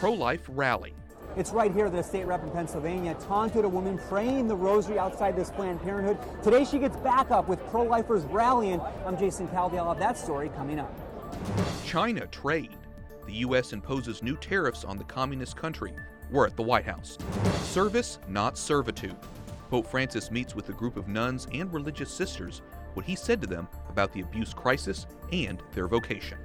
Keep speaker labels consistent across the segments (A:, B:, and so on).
A: pro-life rally.
B: It's right here that a state rep in Pennsylvania taunted a woman praying the rosary outside this Planned Parenthood. Today she gets back up with pro-lifers rallying. I'm Jason Calvi. I'll have that story coming up.
A: China trade. The U.S. imposes new tariffs on the communist country. We're at the White House. Service, not servitude. Pope Francis meets with a group of nuns and religious sisters. What he said to them about the abuse crisis and their vocation.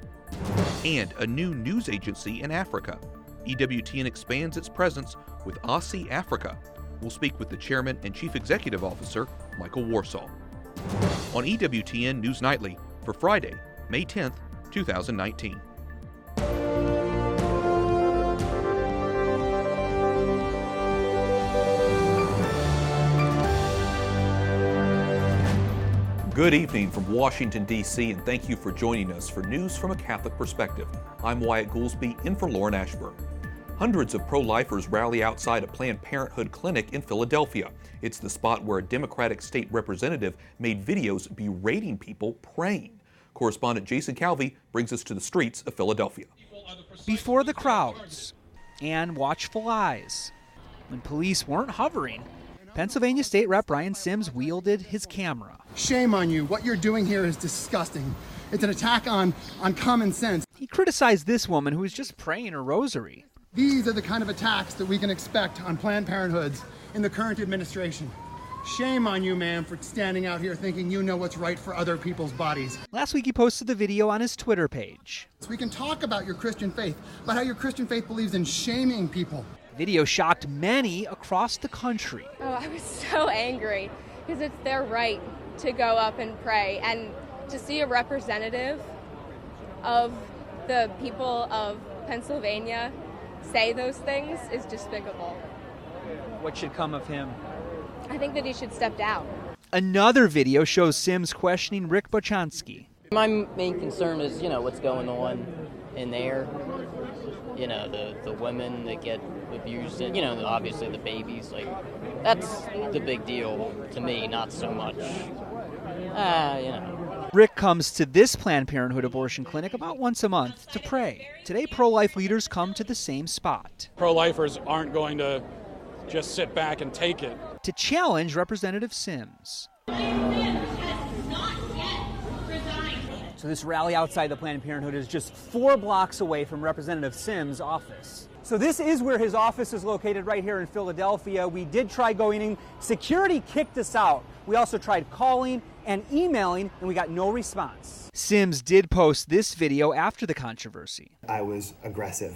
A: And a new news agency in Africa. EWTN expands its presence with Aussie Africa. We'll speak with the chairman and chief executive officer, Michael Warsaw. On EWTN News Nightly for Friday, May 10th, 2019. Good evening from Washington, D.C., and thank you for joining us for News from a Catholic Perspective. I'm Wyatt Goolsby, in for Lauren Ashburn. Hundreds of pro-lifers rally outside a Planned Parenthood clinic in Philadelphia. It's the spot where a Democratic state representative made videos berating people praying. Correspondent Jason Calvi brings us to the streets of Philadelphia.
C: Before the crowds and watchful eyes, when police weren't hovering, Pennsylvania State Rep Ryan Sims wielded his camera.
D: Shame on you. What you're doing here is disgusting. It's an attack on common sense.
C: He criticized this woman who was just praying her rosary.
D: These are the kind of attacks that we can expect on Planned Parenthoods in the current administration. Shame on you, ma'am, for standing out here thinking you know what's right for other people's bodies.
C: Last week he posted the video on his Twitter page.
D: So we can talk about your Christian faith, about how your Christian faith believes in shaming people.
C: The video shocked many across the country.
E: Oh, I was so angry because it's their right to go up and pray, and to see a representative of the people of Pennsylvania say those things is despicable.
C: What should come of him?
E: I think that he should step down.
C: Another video shows Sims questioning Rick Bochansky.
F: My main concern is, what's going on in there. The women that get abused, obviously the babies, that's the big deal to me, not so much,
C: Rick comes to this Planned Parenthood abortion clinic about once a month to pray. Today, pro-life leaders come to the same spot.
G: Pro-lifers aren't going to just sit back and take it.
C: To challenge Representative Sims.
B: So this rally outside the Planned Parenthood is just 4 blocks away from Representative Sims' office. So this is where his office is located, right here in Philadelphia. We did try going in. Security kicked us out. We also tried calling and emailing, and we got no response.
C: Sims did post this video after the controversy.
H: I was aggressive.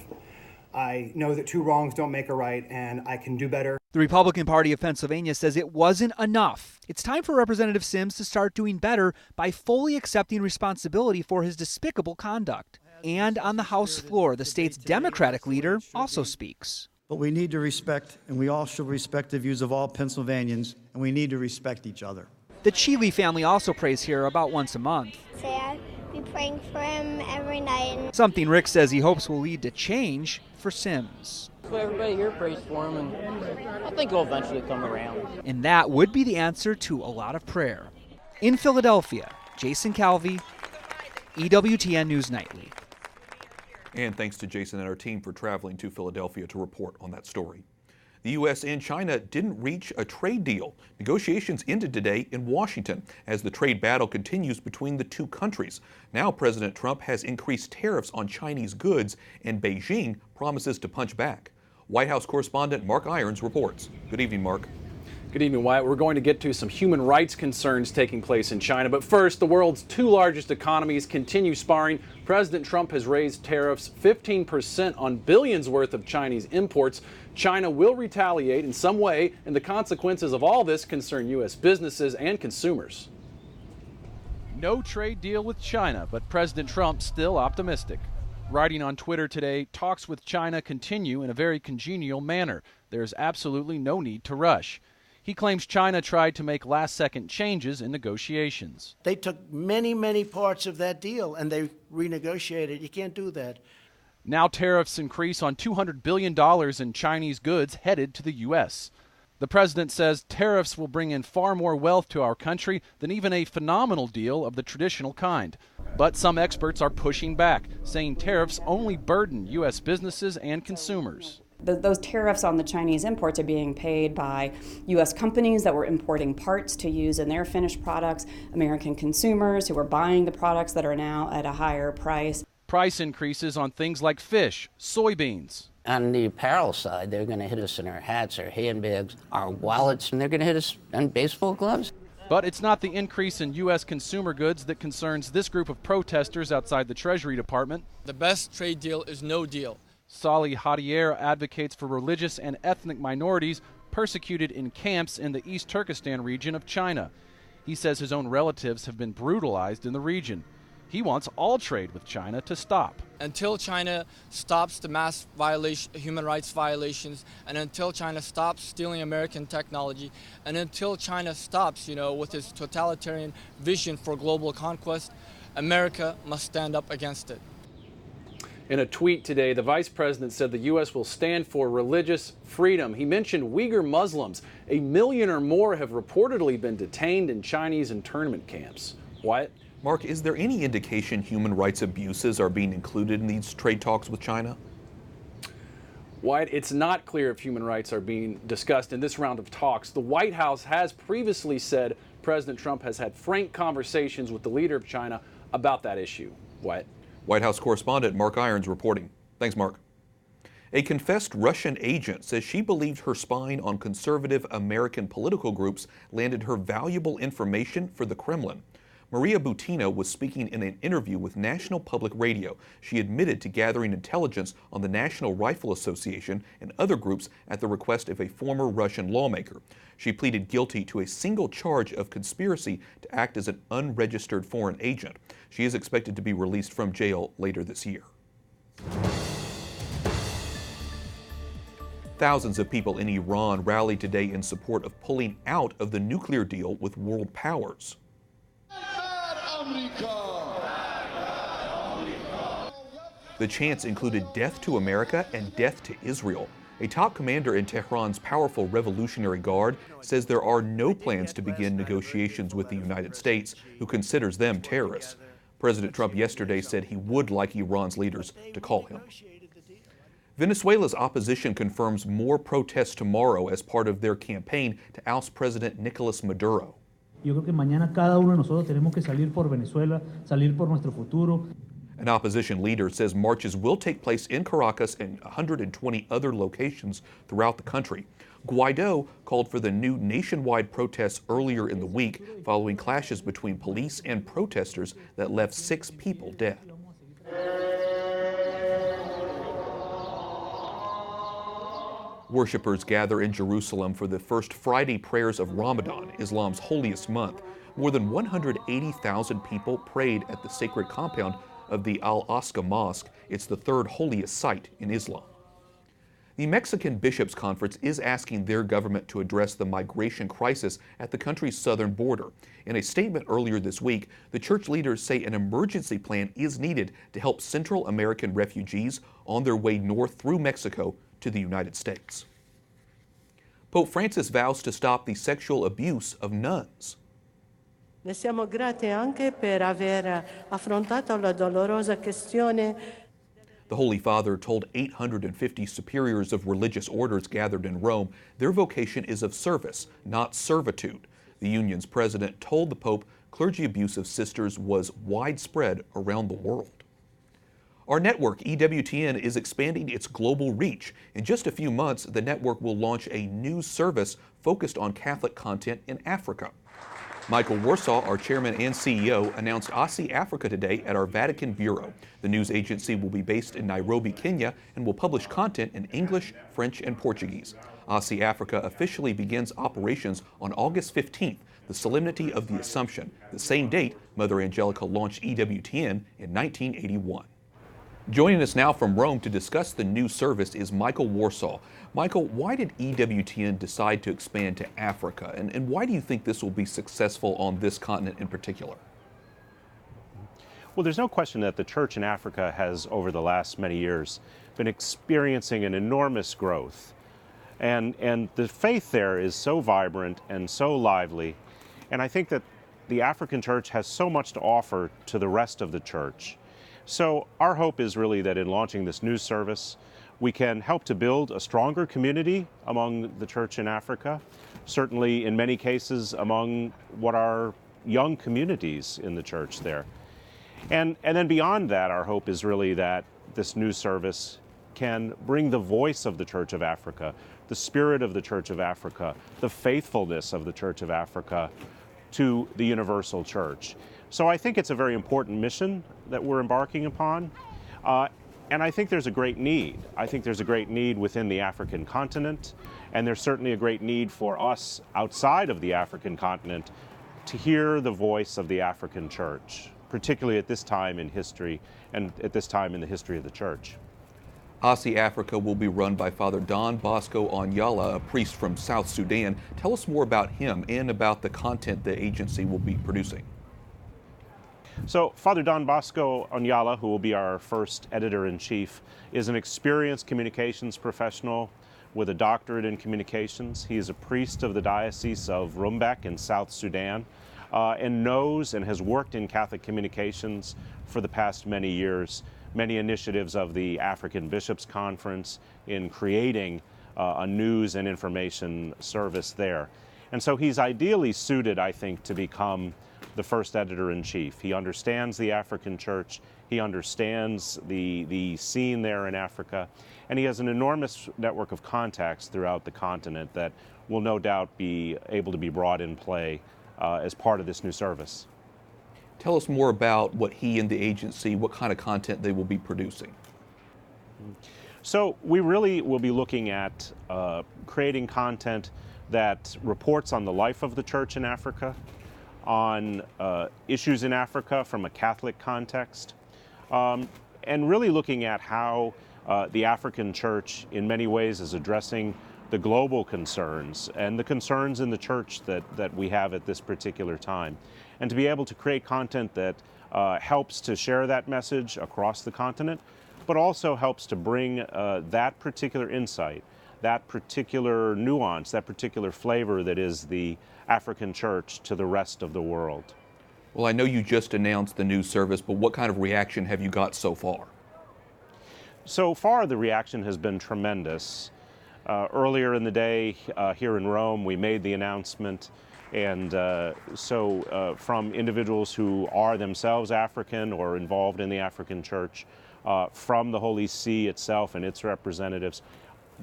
H: I know that 2 wrongs don't make a right, and I can do better.
C: The Republican Party of Pennsylvania says it wasn't enough. It's time for Representative Sims to start doing better by fully accepting responsibility for his despicable conduct. And on the House floor, the state's Democratic leader also speaks.
I: But we need to respect, and we all should respect the views of all Pennsylvanians, and we need to respect each other.
C: The Chile family also prays here about once a month.
J: I'll be praying for him every night.
C: Something Rick says he hopes will lead to change for Sims.
F: So everybody here prays for him, and I think he'll eventually come around.
C: And that would be the answer to a lot of prayer. In Philadelphia, Jason Calvi, EWTN News Nightly.
A: And thanks to Jason and our team for traveling to Philadelphia to report on that story. The U.S. and China didn't reach a trade deal. Negotiations ended today in Washington as the trade battle continues between the two countries. Now President Trump has increased tariffs on Chinese goods, and Beijing promises to punch back. White House correspondent Mark Irons reports. Good evening, Mark.
K: Good evening, Wyatt. We're going to get to some human rights concerns taking place in China. But first, the world's 2 largest economies continue sparring. President Trump has raised tariffs 15% on billions worth of Chinese imports. China will retaliate in some way, and the consequences of all this concern U.S. businesses and consumers. No trade deal with China, but President Trump still optimistic. Writing on Twitter today, talks with China continue in a very congenial manner. There's absolutely no need to rush. He claims China tried to make last-second changes in negotiations.
L: They took many, many parts of that deal, and they renegotiated. You can't do that.
K: Now tariffs increase on $200 billion in Chinese goods headed to the U.S. The president says tariffs will bring in far more wealth to our country than even a phenomenal deal of the traditional kind. But some experts are pushing back, saying tariffs only burden U.S. businesses and consumers.
M: Those tariffs on the Chinese imports are being paid by U.S. companies that were importing parts to use in their finished products, American consumers who are buying the products that are now at a higher price.
K: Price increases on things like fish, soybeans.
N: On the apparel side, they're going to hit us in our hats, our handbags, our wallets, and they're going to hit us on baseball gloves.
K: But it's not the increase in U.S. consumer goods that concerns this group of protesters outside the Treasury Department.
O: The best trade deal is no deal.
K: Salih Hadier advocates for religious and ethnic minorities persecuted in camps in the East Turkestan region of China. He says his own relatives have been brutalized in the region. He wants all trade with China to stop.
O: Until China stops the mass human rights violations, and until China stops stealing American technology, and until China stops, with its totalitarian vision for global conquest, America must stand up against it.
K: In a tweet today, the vice president said the U.S. will stand for religious freedom. He mentioned Uyghur Muslims. 1 million or more have reportedly been detained in Chinese internment camps. What?
A: Mark, is there any indication human rights abuses are being included in these trade talks with China?
K: Wyatt, it's not clear if human rights are being discussed in this round of talks. The White House has previously said President Trump has had frank conversations with the leader of China about that issue. Wyatt?
A: White House correspondent Mark Irons reporting. Thanks, Mark. A confessed Russian agent says she believed her spying on conservative American political groups landed her valuable information for the Kremlin. Maria Butina was speaking in an interview with National Public Radio. She admitted to gathering intelligence on the National Rifle Association and other groups at the request of a former Russian lawmaker. She pleaded guilty to a single charge of conspiracy to act as an unregistered foreign agent. She is expected to be released from jail later this year. Thousands of people in Iran rallied today in support of pulling out of the nuclear deal with world powers. The chants included death to America and death to Israel. A top commander in Tehran's powerful Revolutionary Guard says there are no plans to begin negotiations with the United States, who considers them terrorists. President Trump yesterday said he would like Iran's leaders to call him. Venezuela's opposition confirms more protests tomorrow as part of their campaign to oust President Nicolas Maduro.
P: Yo creo que mañana cada uno de nosotros tenemos que salir por Venezuela, salir por nuestro futuro.
A: An opposition leader says marches will take place in Caracas and 120 other locations throughout the country. Guaido called for the new nationwide protests earlier in the week following clashes between police and protesters that left 6 people dead. Worshippers gather in Jerusalem for the first Friday prayers of Ramadan, Islam's holiest month. More than 180,000 people prayed at the sacred compound of the Al-Aqsa Mosque. It's the third holiest site in Islam. The Mexican Bishops' Conference is asking their government to address the migration crisis at the country's southern border. In a statement earlier this week, the church leaders say an emergency plan is needed to help Central American refugees on their way north through Mexico to the United States. Pope Francis vows to stop the sexual abuse of nuns.
Q: Le siamo grati anche per aver affrontato la dolorosa questione.
A: The Holy Father told 850 superiors of religious orders gathered in Rome their vocation is of service, not servitude. The union's president told the Pope clergy abuse of sisters was widespread around the world. Our network, EWTN, is expanding its global reach. In just a few months, the network will launch a news service focused on Catholic content in Africa. Michael Warsaw, our chairman and CEO, announced ASI Africa today at our Vatican Bureau. The news agency will be based in Nairobi, Kenya, and will publish content in English, French, and Portuguese. ASI Africa officially begins operations on August 15th, the Solemnity of the Assumption, the same date Mother Angelica launched EWTN in 1981. Joining us now from Rome to discuss the new service is Michael Warsaw. Michael, why did EWTN decide to expand to Africa, and why do you think this will be successful on this continent in particular?
R: Well, there's no question that the church in Africa has, over the last many years, been experiencing an enormous growth. And the faith there is so vibrant and so lively. And I think that the African church has so much to offer to the rest of the church. So our hope is really that in launching this news service, we can help to build a stronger community among the church in Africa, certainly in many cases among what are young communities in the church there. And then beyond that, our hope is really that this news service can bring the voice of the Church of Africa, the spirit of the Church of Africa, the faithfulness of the Church of Africa to the universal church. So I think it's a very important mission that we're embarking upon. And I think there's a great need. I think there's a great need within the African continent, and there's certainly a great need for us outside of the African continent to hear the voice of the African church, particularly at this time in history and at this time in the history of the church.
A: ASI Africa will be run by Father Don Bosco Onyala, a priest from South Sudan. Tell us more about him and about the content the agency will be producing.
R: So Father Don Bosco Onyala, who will be our first editor-in-chief, is an experienced communications professional with a doctorate in communications. He is a priest of the Diocese of Rumbek in South Sudan and knows and has worked in Catholic communications for the past many years, many initiatives of the African Bishops' Conference in creating a news and information service there. And so he's ideally suited, I think, to become the first editor-in-chief. He understands the African church, he understands the scene there in Africa, and he has an enormous network of contacts throughout the continent that will no doubt be able to be brought in play as part of this new service.
A: Tell us more about what he and the agency, what kind of content they will be producing.
R: So we really will be looking at creating content that reports on the life of the church in Africa, on issues in Africa from a Catholic context, and really looking at how the African church in many ways is addressing the global concerns and the concerns in the church that we have at this particular time. And to be able to create content that helps to share that message across the continent, but also helps to bring that particular insight, that particular nuance, that particular flavor that is the African church to the rest of the world.
A: Well, I know you just announced the news service, but what kind of reaction have you got so far?
R: So far, the reaction has been tremendous. Earlier in the day here in Rome, we made the announcement, and from individuals who are themselves African or involved in the African church, from the Holy See itself and its representatives,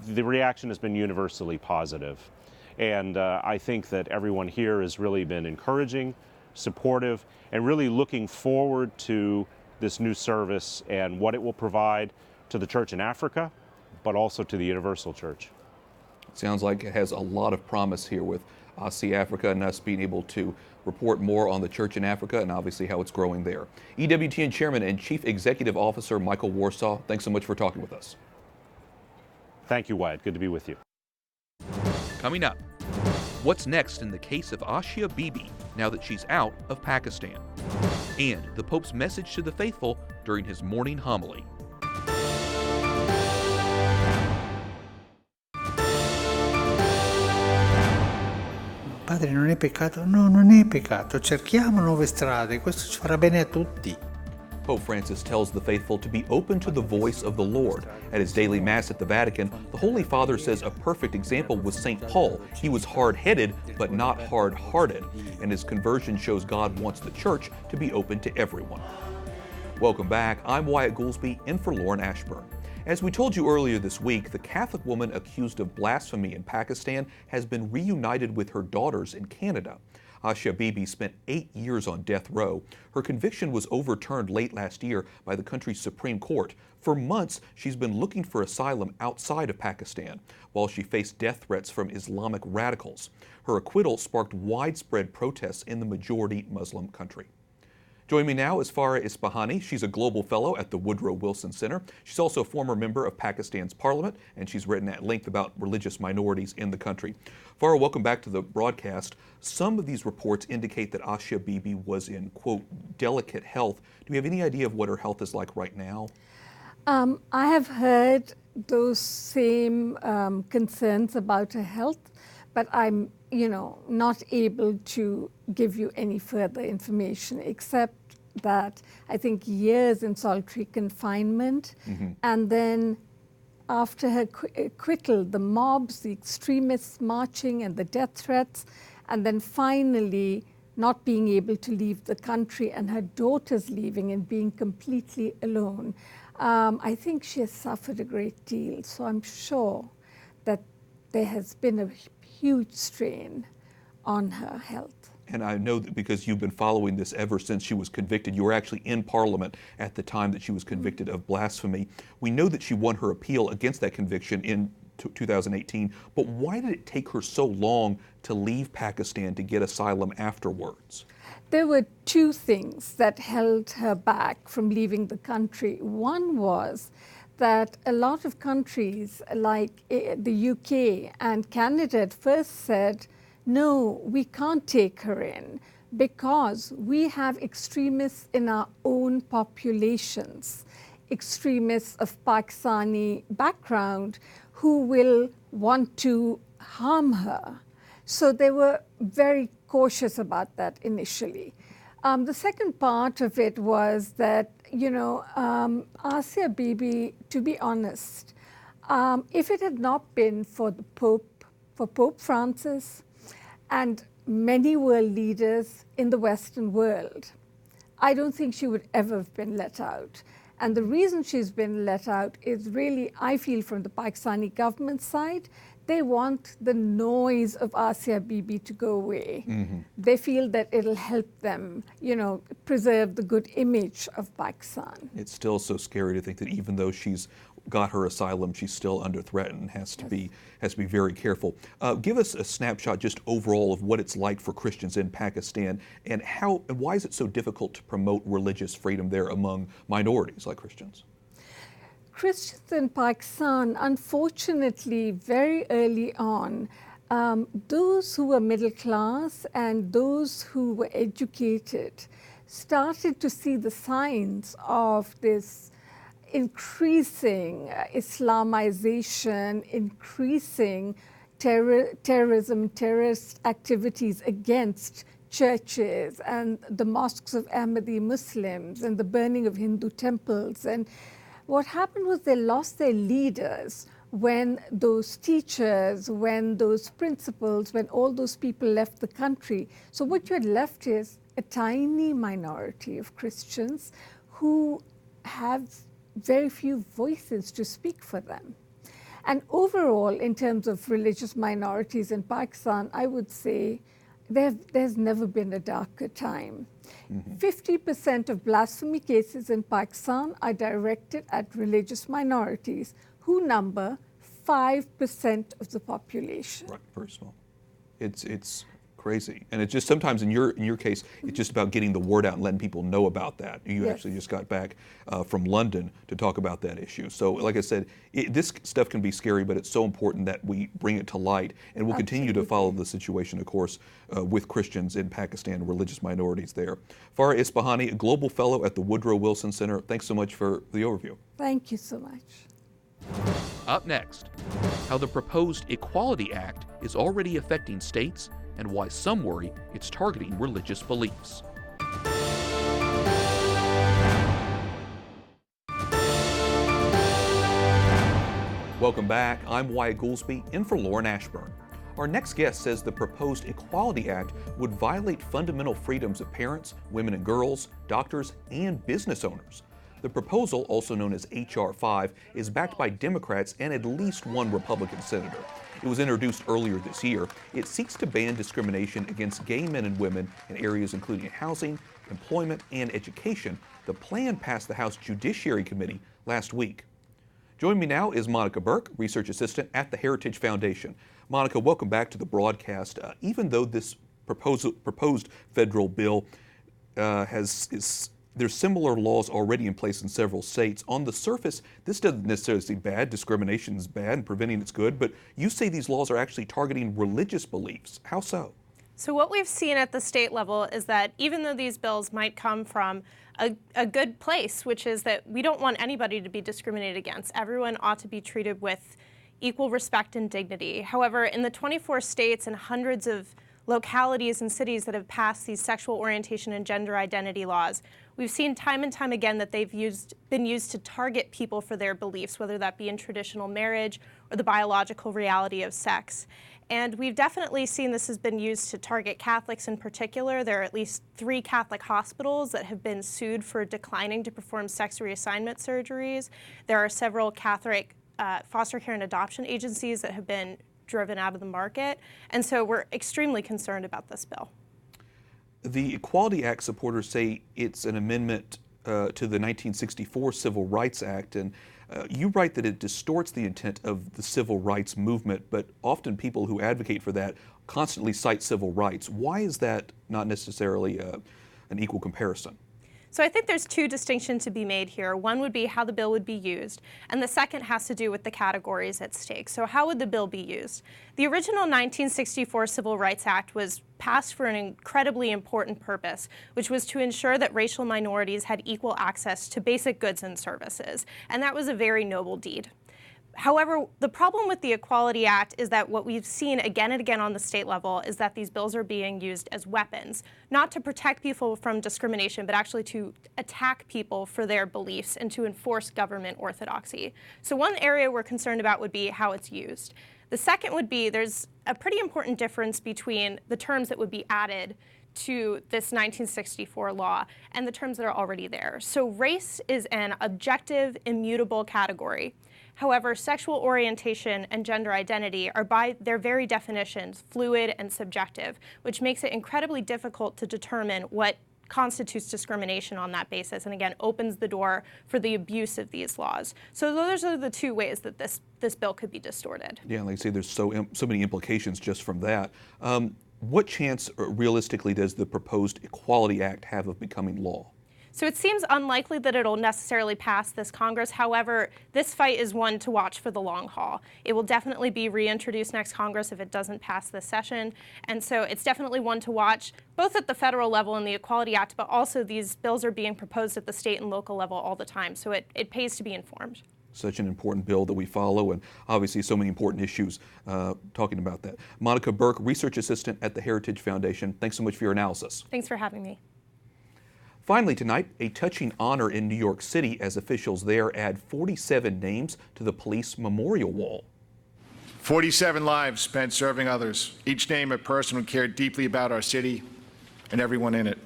R: the reaction has been universally positive. And I think that everyone here has really been encouraging, supportive, and really looking forward to this new service and what it will provide to the church in Africa, but also to the universal church.
A: It sounds like it has a lot of promise here with ASI Africa and us being able to report more on the church in Africa and obviously how it's growing there. EWTN Chairman and Chief Executive Officer Michael Warsaw, thanks so much for talking with us.
R: Thank you, Wyatt. Good to be with you.
A: Coming up, what's next in the case of Asia Bibi now that she's out of Pakistan? And the Pope's message to the faithful during his morning homily.
S: Padre, non è peccato? No, non è peccato. Cerchiamo nuove strade, questo ci farà bene a tutti.
A: Pope Francis tells the faithful to be open to the voice of the Lord. At his daily Mass at the Vatican, the Holy Father says a perfect example was St. Paul. He was hard-headed, but not hard-hearted, and his conversion shows God wants the church to be open to everyone. Welcome back. I'm Wyatt Goolsby, in for Lauren Ashburn. As we told you earlier this week, the Catholic woman accused of blasphemy in Pakistan has been reunited with her daughters in Canada. Asia Bibi spent 8 years on death row. Her conviction was overturned late last year by the country's Supreme Court. For months, she's been looking for asylum outside of Pakistan, while she faced death threats from Islamic radicals. Her acquittal sparked widespread protests in the majority Muslim country. Joining me now is Farah Ispahani. She's a global fellow at the Woodrow Wilson Center. She's also a former member of Pakistan's parliament, and she's written at length about religious minorities in the country. Farah, welcome back to the broadcast. Some of these reports indicate that Asia Bibi was in, quote, delicate health. Do we have any idea of what her health is like right now?
T: I have heard those same concerns about her health, but I'm, not able to give you any further information except that I think years in solitary confinement, and then after her acquittal, the mobs, the extremists marching and the death threats, and then finally not being able to leave the country and her daughters leaving and being completely alone. I think she has suffered a great deal, so I'm sure that there has been a huge strain on her health.
A: And I know that because you've been following this ever since she was convicted. You were actually in Parliament at the time that she was convicted of blasphemy. We know that she won her appeal against that conviction in 2018, but why did it take her so long to leave Pakistan to get asylum afterwards?
T: There were two things that held her back from leaving the country. One was that a lot of countries like the UK and Canada at first said, no, we can't take her in because we have extremists in our own populations, extremists of Pakistani background who will want to harm her. So they were very cautious about that initially. The second part of it was that, Asia Bibi, to be honest, if it had not been for the Pope, for Pope Francis, and many world leaders in the Western world, I don't think she would ever have been let out. And the reason she's been let out is really, I feel, from the Pakistani government side, they want the noise of Asia Bibi to go away. They feel that it'll help them, preserve the good image of Pakistan.
A: It's still so scary to think that even though she's got her asylum, she's still under threat and has to be very careful. Give us a snapshot just overall of what it's like for Christians in Pakistan and why is it so difficult to promote religious freedom there among minorities like Christians?
T: Christians in Pakistan, unfortunately, very early on, those who were middle class and those who were educated started to see the signs of this increasing Islamization, increasing terrorism, terrorist activities against churches and the mosques of Ahmadi Muslims and the burning of Hindu temples. And what happened was they lost their leaders when those teachers, when those principals, when all those people left the country. So what you had left is a tiny minority of Christians who have very few voices to speak for them. And overall, in terms of religious minorities in Pakistan, I would say there's never been a darker time. 50% of blasphemy cases in Pakistan are directed at religious minorities, who number 5% of the population.
A: Right, very small. It's crazy, and it's just sometimes in your case, it's just about getting the word out and letting people know about that. You actually just got back from London to talk about that issue. So, like I said, this stuff can be scary, but it's so important that we bring it to light, and we'll continue to follow the situation, of course, with Christians in Pakistan, religious minorities there. Farah Ispahani, a global fellow at the Woodrow Wilson Center. Thanks so much for the overview.
T: Thank you so much.
A: Up next, how the proposed Equality Act is already affecting states and why some worry it's targeting religious beliefs. Welcome back. I'm Wyatt Goolsby, in for Lauren Ashburn. Our next guest says the proposed Equality Act would violate fundamental freedoms of parents, women and girls, doctors, and business owners. The proposal, also known as H.R. 5, is backed by Democrats and at least one Republican senator. It was introduced earlier this year. It seeks to ban discrimination against gay men and women in areas including housing, employment, and education. The plan passed the House Judiciary Committee last week. Joining me now is Monica Burke, Research Assistant at the Heritage Foundation. Monica, welcome back to the broadcast. Even though this proposed federal bill there's similar laws already in place in several states. On the surface, this doesn't necessarily seem bad. Discrimination is bad and preventing it's good, but you say these laws are actually targeting religious beliefs. How so?
U: So what we've seen at the state level is that even though these bills might come from a good place, which is that we don't want anybody to be discriminated against. Everyone ought to be treated with equal respect and dignity. However, in the 24 states and hundreds of localities and cities that have passed these sexual orientation and gender identity laws, we've seen time and time again that they've been used to target people for their beliefs, whether that be in traditional marriage or the biological reality of sex. And we've definitely seen this has been used to target Catholics in particular. There are at least 3 Catholic hospitals that have been sued for declining to perform sex reassignment surgeries. There are several Catholic foster care and adoption agencies that have been driven out of the market. And so we're extremely concerned about this bill.
A: The Equality Act supporters say it's an amendment to the 1964 Civil Rights Act, and you write that it distorts the intent of the civil rights movement, but often people who advocate for that constantly cite civil rights. Why is that not necessarily an equal comparison?
U: So I think there's 2 distinctions to be made here. One would be how the bill would be used, and the second has to do with the categories at stake. So how would the bill be used? The original 1964 Civil Rights Act was passed for an incredibly important purpose, which was to ensure that racial minorities had equal access to basic goods and services, and that was a very noble deed. However, the problem with the Equality Act is that what we've seen again and again on the state level is that these bills are being used as weapons, not to protect people from discrimination, but actually to attack people for their beliefs and to enforce government orthodoxy. So one area we're concerned about would be how it's used. The second would be there's a pretty important difference between the terms that would be added to this 1964 law and the terms that are already there. So race is an objective, immutable category. However, sexual orientation and gender identity are by their very definitions fluid and subjective, which makes it incredibly difficult to determine what constitutes discrimination on that basis, and again, opens the door for the abuse of these laws. So those are the 2 ways that this bill could be distorted.
A: Yeah, like I say, there's so many implications just from that. What chance, realistically, does the proposed Equality Act have of becoming law?
U: So it seems unlikely that it'll necessarily pass this Congress. However, this fight is one to watch for the long haul. It will definitely be reintroduced next Congress if it doesn't pass this session. And so it's definitely one to watch, both at the federal level in the Equality Act, but also these bills are being proposed at the state and local level all the time. So it pays to be informed.
A: Such an important bill that we follow, and obviously so many important issues talking about that. Monica Burke, Research Assistant at the Heritage Foundation, thanks so much for your analysis.
U: Thanks for having me.
A: Finally tonight, a touching honor in New York City as officials there add 47 names to the police memorial wall.
V: 47 lives spent serving others, each name a person who cared deeply about our city and everyone in it.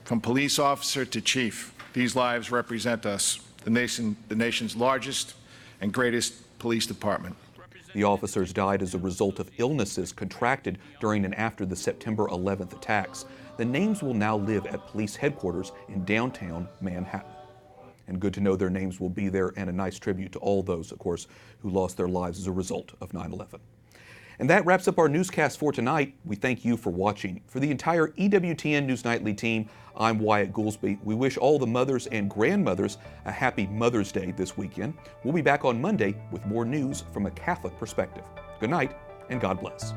V: From police officer to chief, these lives represent us, the nation's largest and greatest police department.
A: The officers died as a result of illnesses contracted during and after the September 11th attacks. The names will now live at police headquarters in downtown Manhattan. And good to know their names will be there, and a nice tribute to all those, of course, who lost their lives as a result of 9/11. And that wraps up our newscast for tonight. We thank you for watching. For the entire EWTN News Nightly team, I'm Wyatt Goolsby. We wish all the mothers and grandmothers a happy Mother's Day this weekend. We'll be back on Monday with more news from a Catholic perspective. Good night, and God bless.